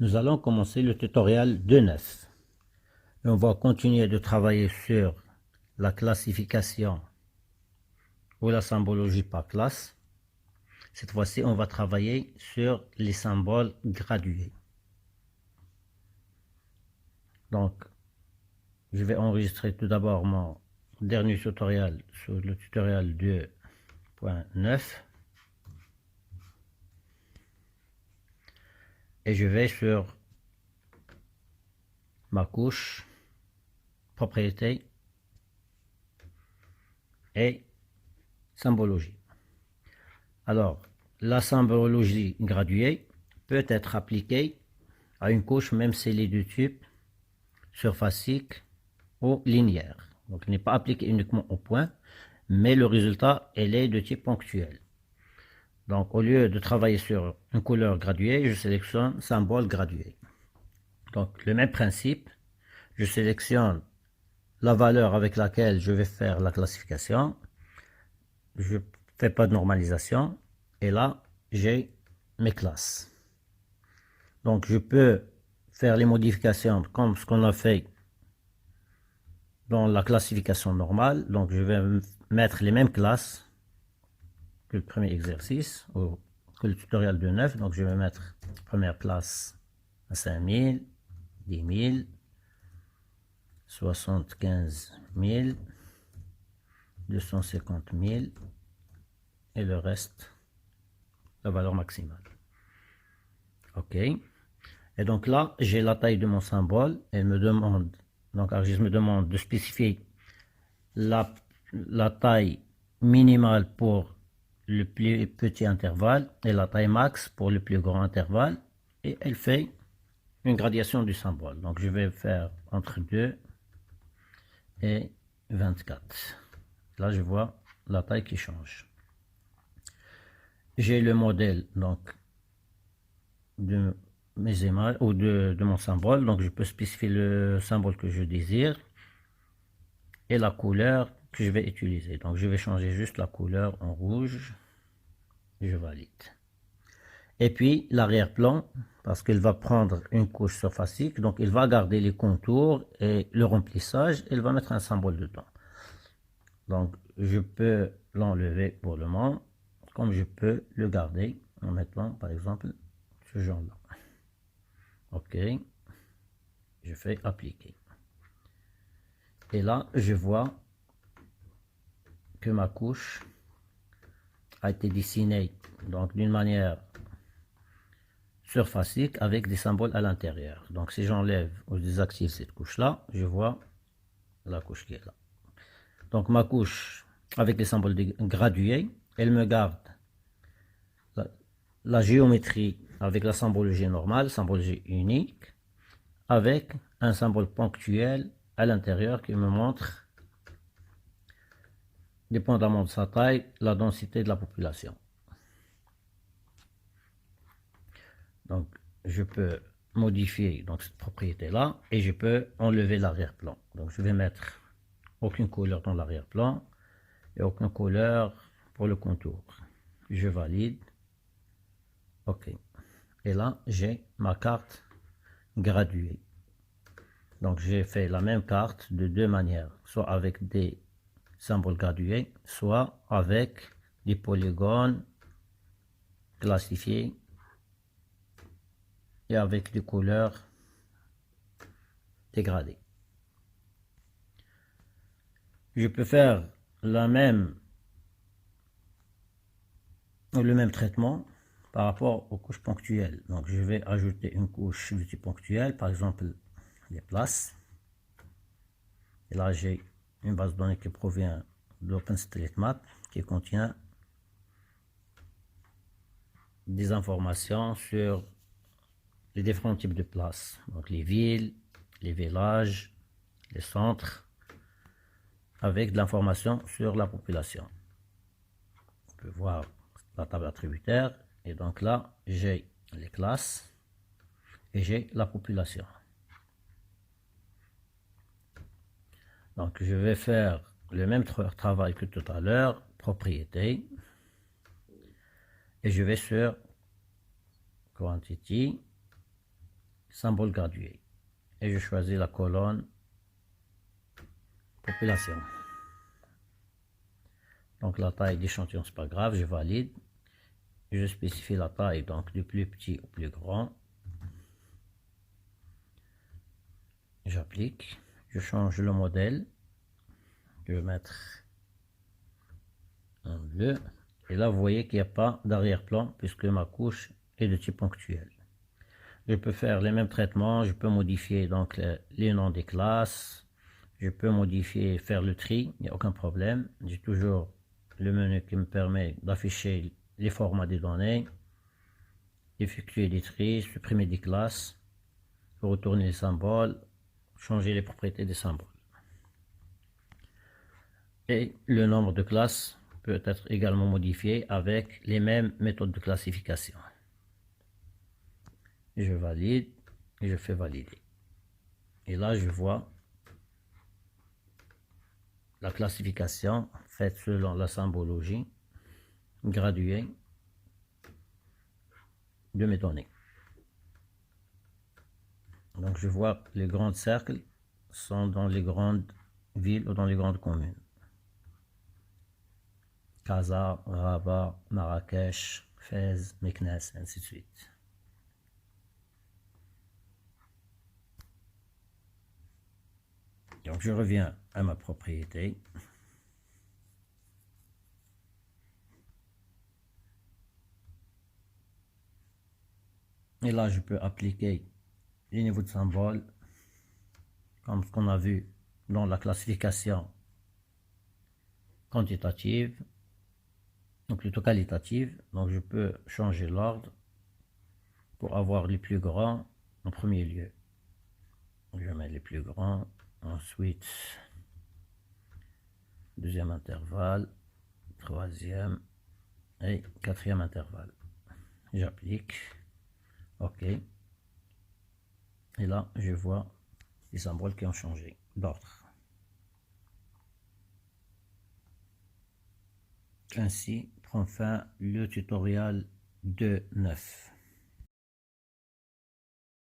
Nous allons commencer le tutoriel 2.9. Et on va continuer de travailler sur la classification ou la symbologie par classe. Cette fois-ci, on va travailler sur les symboles gradués. Donc, je vais enregistrer tout d'abord mon dernier tutoriel sur le tutoriel 2.9. Et je vais sur ma couche, propriété et symbologie. Alors, la symbologie graduée peut être appliquée à une couche même si elle est de type surfacique ou linéaire. Donc, elle n'est pas appliquée uniquement au point, mais le résultat, elle est de type ponctuel. Donc, au lieu de travailler sur une couleur graduée, je sélectionne symbole gradué. Donc, le même principe, je sélectionne la valeur avec laquelle je vais faire la classification. Je ne fais pas de normalisation. Et là, j'ai mes classes. Donc, je peux faire les modifications comme ce qu'on a fait dans la classification normale. Donc, je vais mettre les mêmes classes que le premier exercice, ou que le tutoriel de 9. Donc, je vais mettre première classe à 5000, 10 000, 75 000, 250 000, et le reste, la valeur maximale. OK. Et donc là, j'ai la taille de mon symbole. Elle me demande, donc ArcGIS me demande de spécifier la taille minimale pour le plus petit intervalle et la taille max pour le plus grand intervalle. Et elle fait une gradation du symbole. Donc je vais faire entre 2 et 24. Là, je vois la taille qui change. J'ai le modèle donc de mes images ou de mon symbole. Donc je peux spécifier le symbole que je désire et la couleur que je vais utiliser. Donc je vais changer juste la couleur en rouge. Je valide. Et puis l'arrière-plan, parce qu'il va prendre une couche surfacique, donc il va garder les contours et le remplissage, et il va mettre un symbole dedans. Donc je peux l'enlever pour le moment, comme je peux le garder en mettant par exemple ce genre-là. OK, je fais appliquer. Et là, je vois que ma couche a été dessinée donc d'une manière surfacique avec des symboles à l'intérieur. Donc si j'enlève ou je désactive cette couche-là, je vois la couche qui est là. Donc ma couche avec les symboles gradués, elle me garde la géométrie avec la symbologie normale, symbologie unique, avec un symbole ponctuel à l'intérieur qui me montre, dépendamment de sa taille, la densité de la population. Donc, je peux modifier donc, cette propriété-là et je peux enlever l'arrière-plan. Donc, je vais mettre aucune couleur dans l'arrière-plan et aucune couleur pour le contour. Je valide. OK. Et là, j'ai ma carte graduée. Donc, j'ai fait la même carte de deux manières, soit avec des symboles gradués, soit avec des polygones classifiés et avec des couleurs dégradées. Je peux faire le même traitement par rapport aux couches ponctuelles. Donc je vais ajouter une couche de type ponctuel, par exemple les places. Et là j'ai une base de données qui provient d'OpenStreetMap qui contient des informations sur les différents types de places. Donc les villes, les villages, les centres, avec de l'information sur la population. On peut voir la table attributaire. Et donc là, j'ai les classes et j'ai la population. Donc je vais faire le même travail que tout à l'heure, propriété. Et je vais sur Quantity. symbole gradué. Et je choisis la colonne population. Donc la taille d'échantillon, c'est pas grave, je valide. Je spécifie la taille, donc du plus petit au plus grand. J'applique. Je change le modèle. Je vais mettre un bleu. Et là, vous voyez qu'il n'y a pas d'arrière-plan puisque ma couche est de type ponctuel. Je peux faire les mêmes traitements. Je peux modifier donc les noms des classes. Je peux modifier, faire le tri. Il n'y a aucun problème. J'ai toujours le menu qui me permet d'afficher les formats des données, effectuer des tris, supprimer des classes, retourner les symboles, changer les propriétés des symboles. Et le nombre de classes peut être également modifié avec les mêmes méthodes de classification. Je valide et je fais valider. Et là, je vois la classification faite selon la symbologie graduée de mes données. Donc, je vois les grands cercles sont dans les grandes villes ou dans les grandes communes. Casa, Rabat, Marrakech, Fès, Meknès, ainsi de suite. Donc je reviens à ma propriété. Et là, je peux appliquer les niveaux de symboles, comme ce qu'on a vu dans la classification quantitative, donc plutôt qualitative. Donc je peux changer l'ordre pour avoir les plus grands en premier lieu. Je mets les plus grands, ensuite deuxième intervalle, troisième et quatrième intervalle. J'applique, OK. Et là, je vois les symboles qui ont changé d'ordre. Ainsi prend fin le tutoriel 2.9.